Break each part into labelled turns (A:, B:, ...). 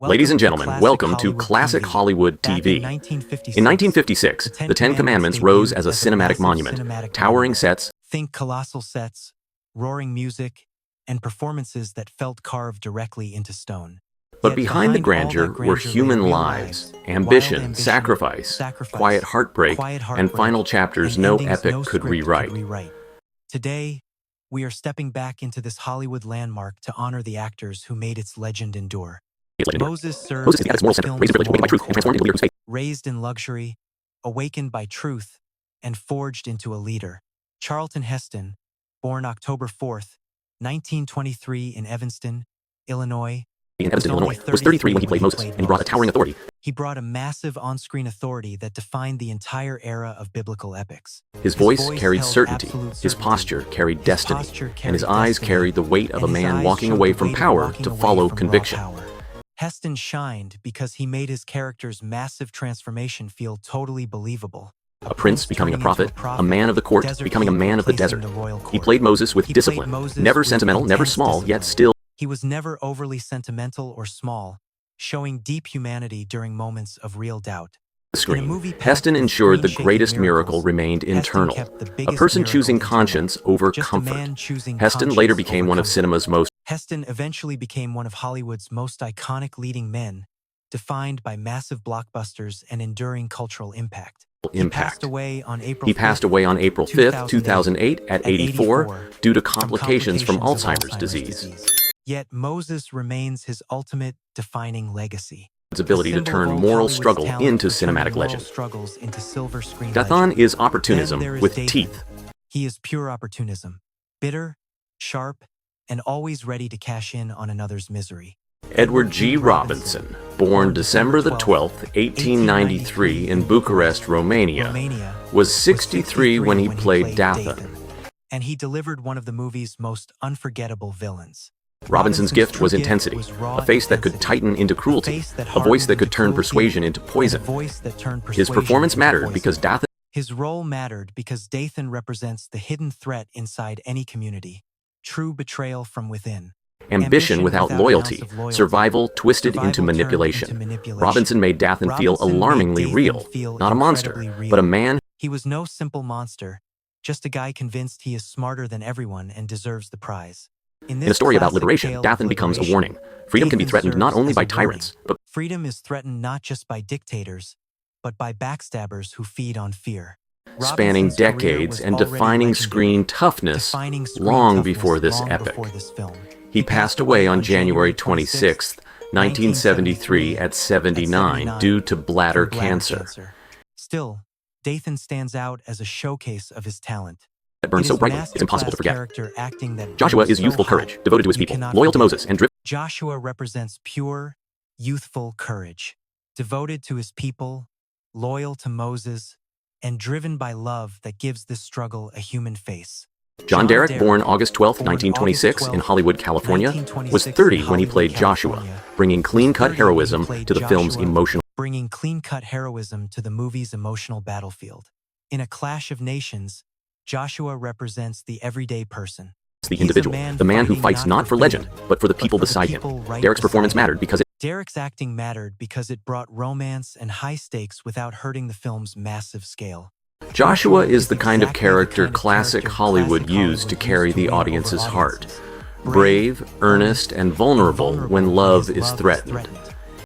A: Ladies and gentlemen, welcome to Classic Hollywood TV. In 1956, the Ten Commandments rose as a cinematic monument, towering sets,
B: think colossal sets, roaring music, and performances that felt carved directly into stone.
A: but behind the grandeur were human lives, ambition, sacrifice, quiet heartbreak, and final chapters no epic could rewrite.
B: Today, we are stepping back into this Hollywood landmark to honor the actors who made its legend endure. Moses served
A: Moses is the Adam's moral center, raised in privilege, awakened by truth, and transformed into a leader whose faith.
B: raised in luxury, awakened by truth, and forged into a leader. Charlton Heston, born October 4th, 1923 in Evanston, Illinois,
A: In Evanston, Illinois, was 33 when he played Moses, and he brought a towering authority.
B: He brought a massive on-screen authority that defined the entire era of biblical epics.
A: His voice carried
B: held
A: certainty,
B: absolute
A: his posture carried destiny,
B: posture
A: and his
B: carried
A: eyes
B: destiny,
A: carried the weight of a
B: and his
A: man
B: eyes
A: walking
B: showed
A: away
B: the
A: from
B: weight of
A: power
B: walking
A: to
B: away
A: follow
B: from raw
A: conviction.
B: power. Heston shined because he made his character's massive transformation feel totally believable.
A: A prince becoming a
B: turning into
A: prophet, a man of the court
B: desert
A: becoming a
B: king
A: man of the
B: replacing
A: desert.
B: the royal
A: He
B: court.
A: played Moses with
B: He played
A: discipline,
B: Moses
A: never
B: with
A: sentimental, never
B: intense
A: small,
B: discipline.
A: yet still
B: He was never overly sentimental or small, showing deep humanity during moments of real doubt.
A: the screen.
B: movie packed
A: Heston
B: with
A: ensured the
B: screen-shaking
A: greatest miracle
B: miracles,
A: remained
B: Heston
A: internal,
B: kept the
A: a
B: biggest
A: person
B: miracle
A: choosing
B: internal.
A: conscience over
B: Just a
A: comfort.
B: man choosing
A: Heston later
B: conscience
A: became
B: over
A: one of
B: comfort.
A: cinema's most
B: Heston eventually became one of Hollywood's most iconic leading men, defined by massive blockbusters and enduring cultural impact. He passed
A: impact.
B: away on April
A: He passed away on April 5th, 2008 at 84 due to complications from
B: of
A: Alzheimer's disease.
B: Yet Moses remains his ultimate defining legacy.
A: His ability to
B: A symbol
A: turn
B: of old
A: moral
B: Hollywood's
A: struggle
B: talent
A: into
B: for turning
A: cinematic
B: moral
A: legend.
B: struggles into silver screen
A: Dathan
B: legend.
A: is
B: Then
A: opportunism
B: there is
A: with
B: Dathan.
A: teeth.
B: He is pure opportunism, bitter, sharp, and always ready to cash in on another's misery.
A: Edward G. Robinson, born December the 12th, 1893 in Bucharest, Romania, was 63 when he played Dathan.
B: And he delivered one of the movie's most unforgettable villains.
A: Robinson's gift was
B: true
A: intensity,
B: was raw
A: a face that could
B: intensity,
A: tighten into
B: a
A: cruelty,
B: face that
A: a voice that
B: hardened
A: could
B: into
A: turn
B: cruelty,
A: persuasion into
B: and a
A: poison.
B: voice that turned
A: His
B: persuasion
A: performance
B: into
A: mattered
B: poison.
A: because Dathan
B: His role mattered because Dathan represents the hidden threat inside any community, true betrayal from within.
A: ambition without
B: an
A: loyalty,
B: ounce of loyalty,
A: survival twisted
B: survival
A: into
B: turned
A: manipulation.
B: into manipulation.
A: Robinson made Dathan feel
B: Robinson made
A: alarmingly
B: Dathan
A: real,
B: feel
A: not a monster,
B: incredibly real.
A: but a man
B: He was no simple monster, just a guy convinced he is smarter than everyone and deserves the prize.
A: in a story about liberation. Dathan becomes a warning. Freedom can be threatened not only by tyrants, but
B: freedom is threatened not just by dictators, but by backstabbers who feed on fear.
A: spanning
B: Robinson's career
A: decades
B: was
A: and
B: already
A: defining
B: legendary,
A: screen toughness
B: defining screen
A: long
B: toughness
A: before this
B: long
A: epic.
B: before this film.
A: He passed away on January 26, 1973 at 79 due to bladder cancer.
B: Still, Dathan stands out as a showcase of his talent.
A: That burns so brightly, it's impossible to forget.
B: Character acting that
A: Joshua
B: burns
A: is
B: so
A: youthful
B: hot,
A: courage, devoted to his
B: you
A: people,
B: cannot
A: loyal to
B: forget
A: Moses, and driven.
B: Joshua represents pure, youthful courage, devoted to his people, loyal to Moses, and driven by love that gives this struggle a human face.
A: John Derek, born August 12, 1926 in Hollywood, California, was 30 when he played Joshua, bringing clean-cut heroism to the film's emotional.
B: Bringing clean-cut heroism to the movie's emotional battlefield. In A Clash of Nations, Joshua represents the everyday person.
A: The
B: He's a
A: individual,
B: man
A: the man who
B: fighting
A: fights not for legend, but for the people
B: for the
A: beside
B: people
A: him.
B: right
A: Derek's performance
B: beside him.
A: mattered because it
B: Derek's acting mattered because it brought romance and high stakes without hurting the film's massive scale.
A: Joshua is the kind of
B: exactly
A: character
B: the kind of
A: classic
B: character
A: Hollywood
B: classic
A: used to
B: Hollywood
A: carry
B: used to
A: the
B: win over
A: audience's heart.
B: audiences.
A: Brave, earnest, and vulnerable when love is threatened.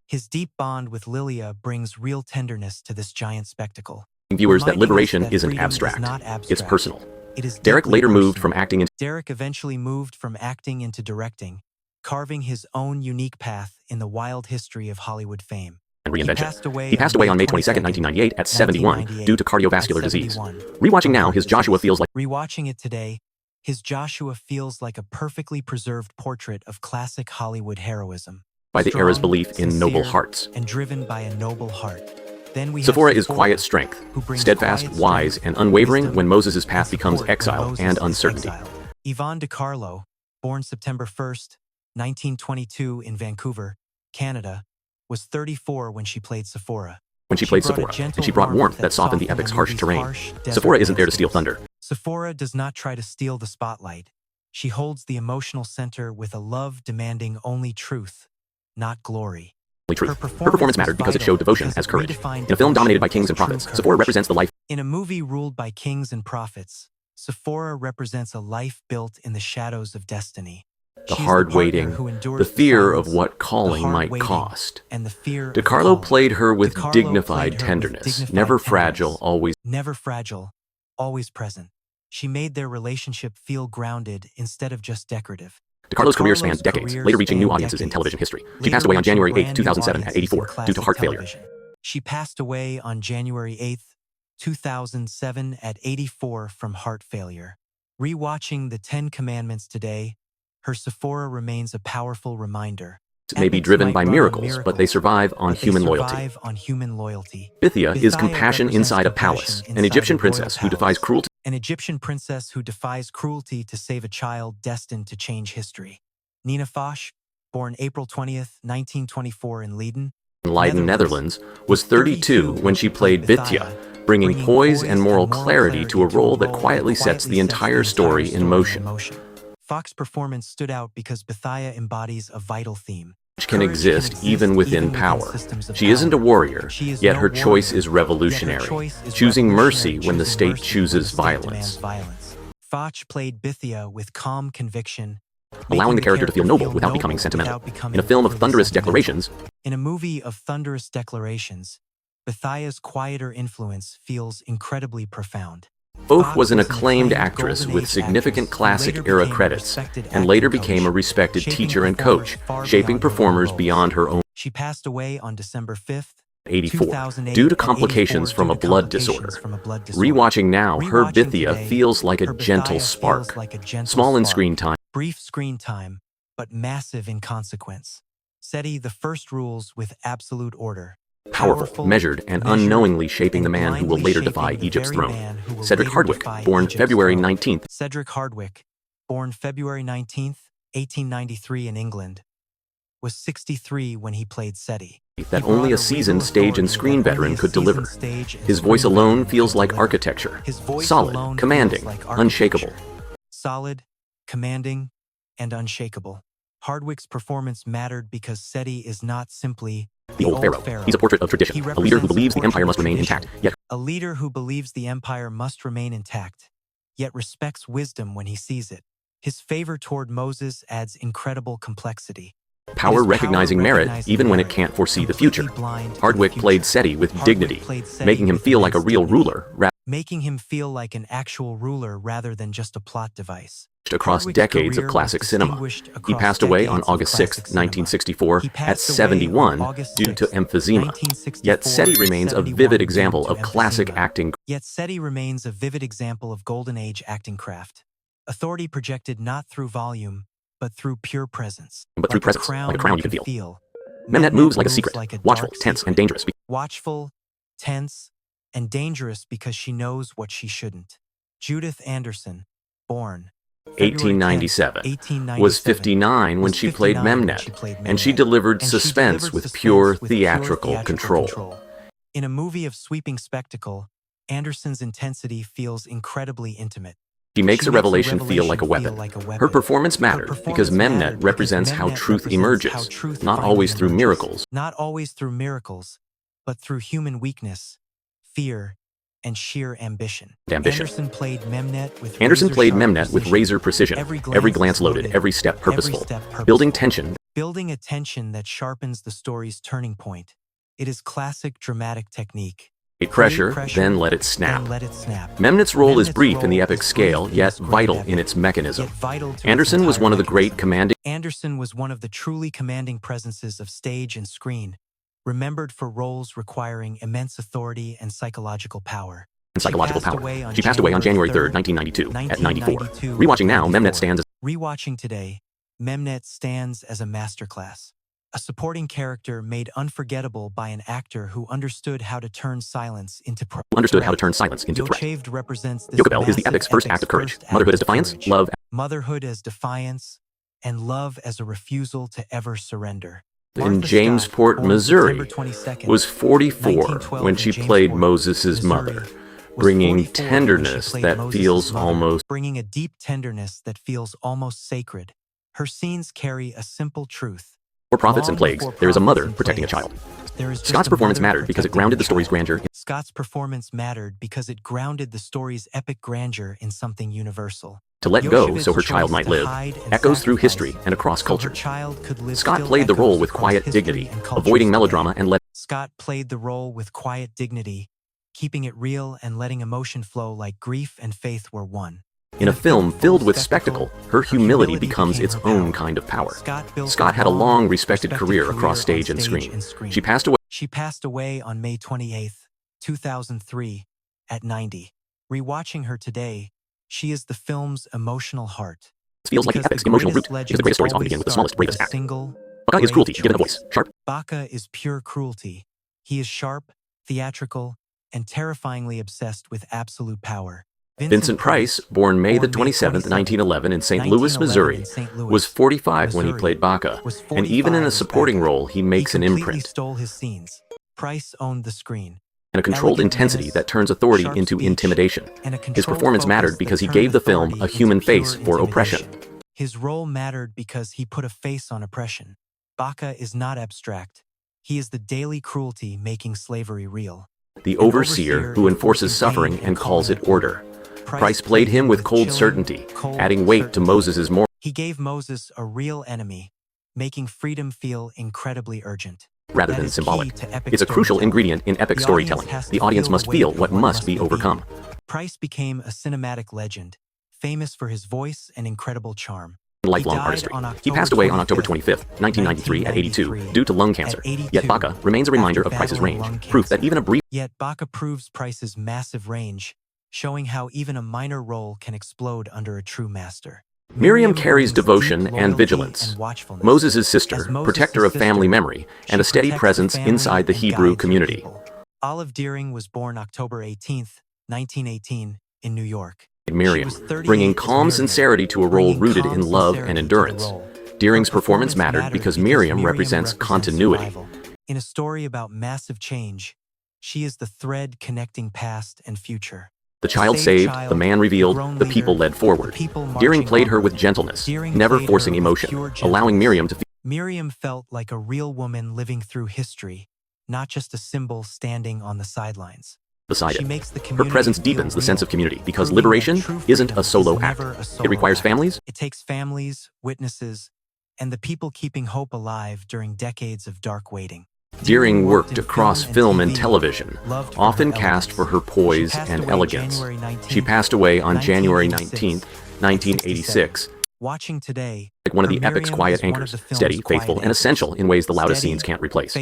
B: His deep bond with Lilia brings real tenderness to this giant spectacle.
A: Viewers that
B: reminding us
A: liberation
B: that
A: isn't
B: freedom is
A: abstract,
B: not
A: it's
B: abstract.
A: personal.
B: It is
A: Derek
B: deeply
A: later moved
B: personal.
A: from acting into
B: Derek eventually moved from acting into directing, carving his own unique path in the wild history of Hollywood fame.
A: reinvention.
B: He passed away
A: on May 22, 1998 at 71 due to cardiovascular disease. Rewatching now, his Joshua feels like
B: Rewatching it today, his Joshua feels like a perfectly preserved portrait of classic Hollywood heroism.
A: by the era's
B: Strong,
A: belief in noble
B: sincere,
A: hearts.
B: and driven by a noble heart. Then we have
A: Sephora is quiet strength,
B: who brings
A: steadfast,
B: quiet
A: wise,
B: strength,
A: and unwavering
B: wisdom,
A: when Moses'
B: and
A: path becomes
B: support when
A: exile
B: Moses
A: and
B: is
A: uncertainty.
B: exiled. Yvonne DiCarlo, born September 1st, 1922 in Vancouver, Canada, was 34 when she played Sephora.
A: When she played
B: brought a
A: Sephora,
B: gentle
A: and she brought warmth that softened the epic's harsh
B: movie's
A: terrain.
B: desert
A: Sephora isn't there to steal
B: landscapes.
A: thunder.
B: Sephora does not try to steal the spotlight. She holds the emotional center with a love demanding only truth, not glory.
A: truth. Her performance mattered because it showed devotion as courage. In a film dominated by kings and prophets, Sephora represents the life.
B: In a movie ruled by kings and prophets, Sephora represents a life built in the shadows of destiny.
A: The hard waiting, the fear of what calling might cost.
B: And the fear of
A: DiCarlo
B: calling.
A: played her with
B: DiCarlo
A: dignified
B: played her
A: tenderness,
B: with dignified
A: never
B: tenderness.
A: fragile, always.
B: Never fragile, always present. She made their relationship feel grounded instead of just decorative.
A: DiCarlo's career spanned decades, later reaching new audiences in television history. She passed away on January 8, 2007 at 84 due to heart failure.
B: She passed away on January 8, 2007 at 84 from heart failure. Rewatching the 10 Commandments today, her Sephora remains a powerful reminder.
A: May be driven by miracles, but they survive on human loyalty. Bithiah is compassion inside a palace, an Egyptian princess who defies cruelty.
B: An Egyptian princess who defies cruelty to save a child destined to change history. Nina Foch, born April 20th, 1924 in Leiden,
A: Netherlands, was 32 when she played Bithiah, bringing poise and moral clarity to a role that quietly sets the entire story in motion.
B: Foch's performance stood out because Bithiah embodies a vital theme.
A: Which can exist even within power. She isn't a warrior, yet her choice is revolutionary, choosing mercy when the state chooses violence.
B: Foch played Bithiah with calm conviction,
A: allowing the character to feel noble without becoming sentimental. In a film of thunderous declarations,
B: in a movie of thunderous declarations, Bithiah's quieter influence feels incredibly profound.
A: Foch was an acclaimed actress with significant classic-era credits, and later became a respected teacher and coach, shaping performers beyond her own.
B: She passed away on December 5th,
A: 84, due to complications from a blood disorder. Rewatching now, her Bithiah feels like a gentle spark, small in screen time.
B: Brief screen time, but massive in consequence. Seti the first rules with absolute order.
A: Powerful, measured, and unknowingly shaping the man who will later defy Egypt's throne. Cedric Hardwicke, born February 19th.
B: Cedric Hardwicke, born February 19th, 1893 in England, was 63 when he played Seti.
A: That only a seasoned stage and screen veteran could deliver. His voice alone feels like architecture. Solid, commanding, unshakable.
B: Solid, commanding, and unshakable. Hardwicke's performance mattered because Seti is not simply
A: the old pharaoh. He's a portrait of tradition, a leader who believes the empire must remain intact, yet
B: a leader who believes the empire must remain intact, yet respects wisdom when he sees it. His favor toward Moses adds incredible complexity.
A: Power recognizing merit even when it can't foresee the future. Hardwicke played Seti with dignity, making him feel like a real ruler,
B: making him feel like an actual ruler rather than just a plot device.
A: Across decades of classic cinema. He passed away on August 6, 1964, at 71 due to emphysema. Yet Seti remains a vivid example of classic acting.
B: Yet Seti remains a vivid example of Golden Age acting craft. Authority projected not through volume, but through pure presence.
A: But through presence, like a crown you can feel. Memnet moves like a secret, watchful, tense, and dangerous.
B: Watchful, tense, and dangerous because she knows what she shouldn't. Judith Anderson, born
A: 1897, was 59 when she played Memnet, and she delivered suspense with pure theatrical control.
B: In a movie of sweeping spectacle, Anderson's intensity feels incredibly intimate.
A: She makes a revelation feel like a weapon. Her performance mattered because Memnet represents how truth emerges, not always through miracles.
B: Not always through miracles, but through human weakness, fear, and sheer ambition. Anderson played Memnet with razor precision.
A: Every glance loaded, every step purposeful. Building tension.
B: Building a tension that sharpens the story's turning point. It is classic dramatic technique.
A: Pressure, then let it snap. Memnet's role is brief in the epic scale, yet vital in its mechanism. Anderson was one of the great commanding.
B: Anderson was one of the truly commanding presences of stage and screen, remembered for roles requiring immense authority and psychological power. She passed away on January 3, 1992, at 94.
A: Rewatching now, Memnet stands as...
B: Rewatching today, Memnet stands as a masterclass. A supporting character made unforgettable by an actor who understood how to turn silence into threat.
A: Yokebel
B: represents this
A: is the epic's first act of courage. Motherhood as defiance, love.
B: Motherhood as defiance, and love as a refusal to ever surrender.
A: In Jamesport, Missouri, was 44 when she played Moses' mother, bringing tenderness that feels almost...
B: Bringing a deep tenderness that feels almost sacred. Her scenes carry a simple truth.
A: For prophets and plagues, there is a mother protecting a child. Scott's performance mattered because it grounded the story's grandeur.
B: Scott's performance mattered because it grounded the story's epic grandeur in something universal.
A: To let go so her child might live echoes through history and across cultures. Scott played the role with quiet dignity, avoiding melodrama and
B: Scott played the role with quiet dignity, keeping it real and letting emotion flow like grief and faith were one.
A: In a film filled with spectacle, her humility becomes its own kind of power. Scott had a long, respected career across stage and screen. She passed away
B: on May 28, 2003, at 90. Rewatching her today, she is the film's emotional heart.
A: This feels like the epic's emotional root, because the greatest stories often begin with the smallest, bravest act. Baka is cruelty, given a voice, sharp.
B: Baka is pure cruelty. He is sharp, theatrical, and terrifyingly obsessed with absolute power.
A: Vincent Price, born May 27, 1911 in St. Louis, Missouri, was 45 when he played Baka, and even in a supporting role, he makes an imprint.
B: Stole his scenes. Price owned the screen.
A: And a controlled intensity that turns authority into intimidation. His performance mattered because he gave the film a human face for oppression.
B: His role mattered because he put a face on oppression. Baka is not abstract. He is the daily cruelty making slavery real.
A: The overseer who enforces suffering and calls it order. Price played him with cold certainty, adding weight to Moses' moral.
B: He gave Moses a real enemy, making freedom feel incredibly urgent.
A: Rather than symbolic. It's a crucial ingredient in epic storytelling. The audience must feel what must be overcome.
B: Price became a cinematic legend, famous for his voice and incredible charm.
A: Lifelong artistry. He passed away on October 25, 1993 at 82 due to lung cancer. Yet Baka remains a reminder of Price's range, proof that even a brief...
B: Yet Baka proves Price's massive range, showing how even a minor role can explode under a true master.
A: Miriam carries devotion and vigilance. Moses' sister, protector of family memory, and a steady presence inside the Hebrew community.
B: Olive Deering was born October 18, 1918, in New York.
A: Miriam, bringing calm sincerity to a role rooted in love and endurance. Deering's performance mattered because Miriam represents continuity.
B: In a story about massive change, she is the thread connecting past and future.
A: The child saved, the man revealed, the people led forward. Deering played her with gentleness, never forcing emotion, allowing Miriam to feel.
B: Miriam felt like a real woman living through history, not just a symbol standing on the sidelines.
A: Beside it, her presence deepens the sense of community because liberation isn't a solo act. It requires families.
B: It takes families, witnesses, and the people keeping hope alive during decades of dark waiting.
A: Deering worked across film and television, often cast for her poise and elegance. She passed away on January 19, 1986.
B: Watching today,
A: like one of the epic's quiet anchors, steady, faithful, and essential in ways the loudest scenes can't replace.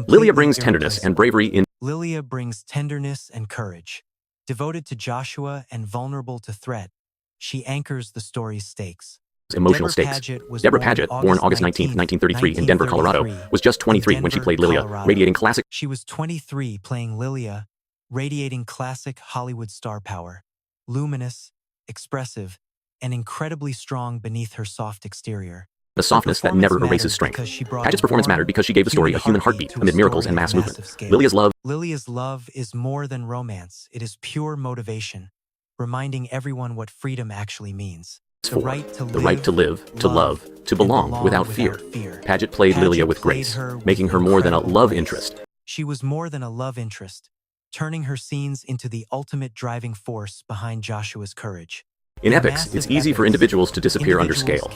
A: Lilia brings tenderness and bravery in.
B: Lilia brings tenderness and courage. Devoted to Joshua and vulnerable to threat, she anchors the story's stakes.
A: Emotional stakes. Deborah Paget, born August 19, 1933 in Denver, Colorado, was just 23 when she played Lilia, radiating classic.
B: She was 23 playing Lilia, radiating classic Hollywood star power. Luminous, expressive, and incredibly strong beneath her soft exterior.
A: The softness that never erases strength. Paget's performance mattered because she gave the story a human heartbeat amid miracles and mass movement.
B: Lilia's love is more than romance. It is pure motivation, reminding everyone what freedom actually means.
A: The right to live, to love, to belong without fear. Paget played Lilia with grace, making her more than a love interest.
B: She was more than a love interest, turning her scenes into the ultimate driving force behind Joshua's courage.
A: In epics, it's easy for individuals to disappear under scale.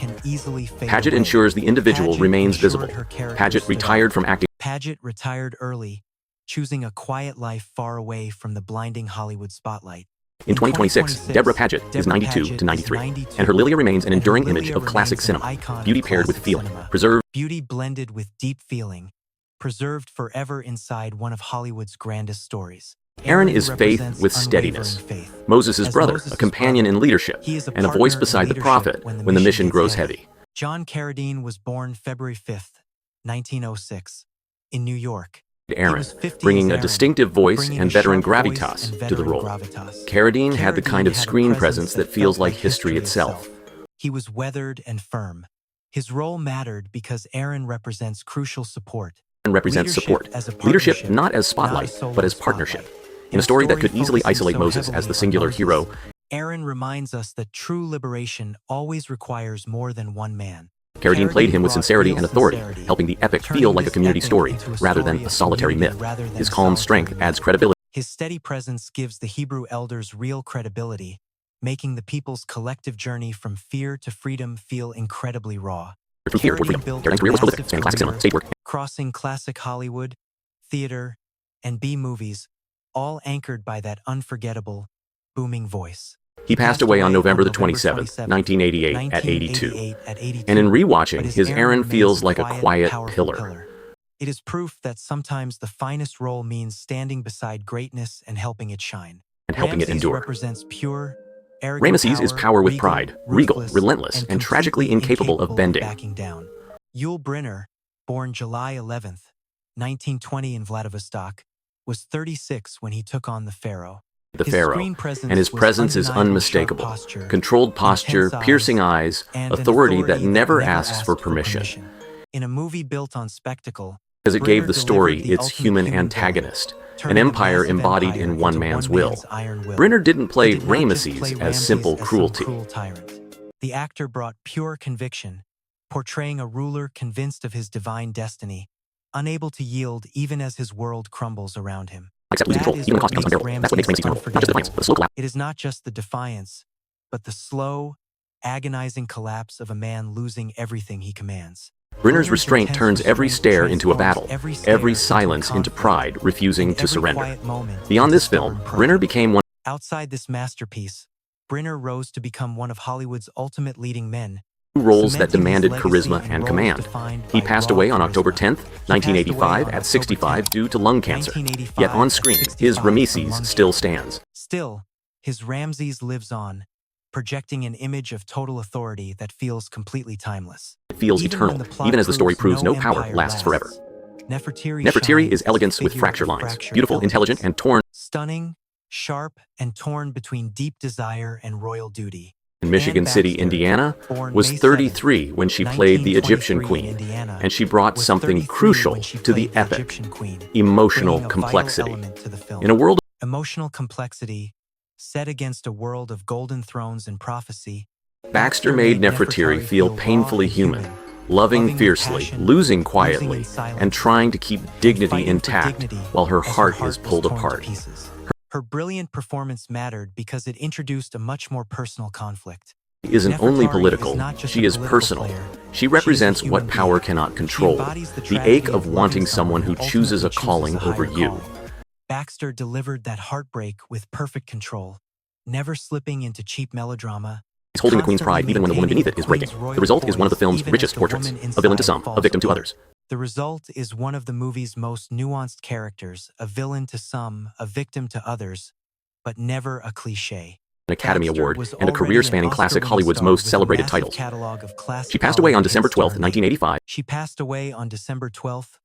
A: Paget ensures the individual remains visible. Paget retired from acting.
B: Paget retired early, choosing a quiet life far away from the blinding Hollywood spotlight.
A: In 2026, Deborah Paget is 92 to 93, and her Lilia remains an enduring image of classic cinema. Beauty paired with feeling, preserved.
B: Beauty blended with deep feeling, preserved forever inside one of Hollywood's grandest stories.
A: Aaron is faith with steadiness. Moses' brother, a companion in leadership, and a voice beside the prophet when the mission grows heavy.
B: John Carradine was born February 5, 1906, in New York.
A: Aaron, bringing a distinctive voice and veteran gravitas to the role. Carradine had the kind of screen presence that feels like history itself.
B: He was weathered and firm. His role mattered because Aaron represents crucial support.
A: Leadership not as spotlight, but as partnership. In a story that could easily isolate Moses as the singular hero,
B: Aaron reminds us that true liberation always requires more than one man.
A: Carradine played him with sincerity and authority, helping the epic feel like a community story rather than a solitary myth. His calm strength adds credibility.
B: His steady presence gives the Hebrew elders real credibility, making the people's collective journey from fear to freedom feel incredibly raw.
A: From fear toward freedom, Carradine's career was prolific, spanning classic cinema, stage work,
B: crossing classic Hollywood, theater, and B-movies, all anchored by that unforgettable, booming voice.
A: He passed away on November the 27th, 1988, at 82. And in rewatching, his Aaron feels like a quiet pillar.
B: It is proof that sometimes the finest role means standing beside greatness and helping it shine.
A: And helping it endure.
B: Represents pure, arrogant
A: Ramesses is power with pride, regal, relentless, and tragically incapable of bending.
B: Backing down. Yul Brynner, born July 11th, 1920 in Vladivostok, was 36 when he took on the Pharaoh.
A: The Pharaoh, and his presence is unmistakable. Controlled posture, piercing eyes, authority that never asks for permission.
B: In a movie built on spectacle,
A: because it gave the story its human antagonist, an empire embodied in one man's will. Brynner didn't play Ramesses as simple cruelty.
B: The actor brought pure conviction, portraying a ruler convinced of his divine destiny, unable to yield even as his world crumbles around him.
A: Except losing control, even when the cost becomes unbearable. That's what makes Ramesses memorable. Not just the defiance, but the slow collapse.
B: It is not just the defiance, but the slow, agonizing collapse of a man losing everything he commands.
A: Brynner's restraint turns every stare into a battle, every silence into pride, refusing to surrender. Beyond this film, Brynner became one.
B: Outside this masterpiece, Brynner rose to become one of Hollywood's ultimate leading men.
A: Roles that demanded charisma and command. He passed away on October 10th, 1985 at 65 due to lung cancer. Yet on screen, his Ramesses still stands.
B: Still, his Ramses lives on, projecting an image of total authority that feels completely timeless.
A: It feels eternal, even as the story proves no power lasts forever. Nefertiri is elegance with fracture lines, beautiful, intelligent, and torn.
B: Stunning, sharp, and torn between deep desire and royal duty.
A: In Michigan City, Indiana, was 33 when she played the Egyptian queen, and she brought something crucial to the epic, emotional complexity. In a world of
B: emotional complexity, set against a world of golden thrones and prophecy,
A: Baxter made Nefertiri feel painfully human, loving fiercely, losing quietly, and trying to keep dignity intact while her heart is pulled apart.
B: Her brilliant performance mattered because it introduced a much more personal conflict.
A: She isn't only political, she is personal. She represents what power cannot control, the ache of wanting someone who chooses a calling over you.
B: Baxter delivered that heartbreak with perfect control, never slipping into cheap melodrama.
A: He's holding the queen's pride even when the woman beneath it is breaking. The result is one of the film's richest portraits, a villain to some, a victim to others.
B: The result is one of the movie's most nuanced characters, a villain to some, a victim to others, but never a cliché.
A: An Academy Award and a career-spanning classic, Hollywood's most celebrated titles. She passed away on December 12, 1985.
B: She passed away on December 12,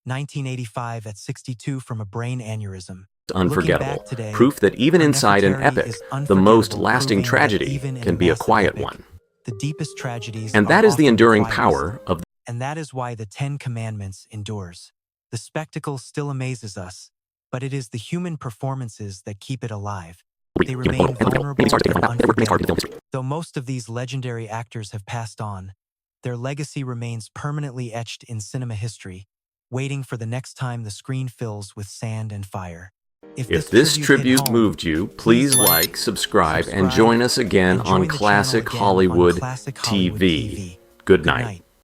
B: 1985 at 62 from a brain aneurysm.
A: Unforgettable. Proof that even inside an epic, the most lasting tragedy can be a quiet one.
B: The deepest tragedies.
A: And that is the enduring power of
B: And that is why the Ten Commandments endures. The spectacle still amazes us, but it is the human performances that keep it alive. They remain vulnerable and unforgettable. Though most of these legendary actors have passed on, their legacy remains permanently etched in cinema history, waiting for the next time the screen fills with sand and fire.
A: If this tribute moved you, please like, subscribe, and join us again on Classic Hollywood TV. Good night.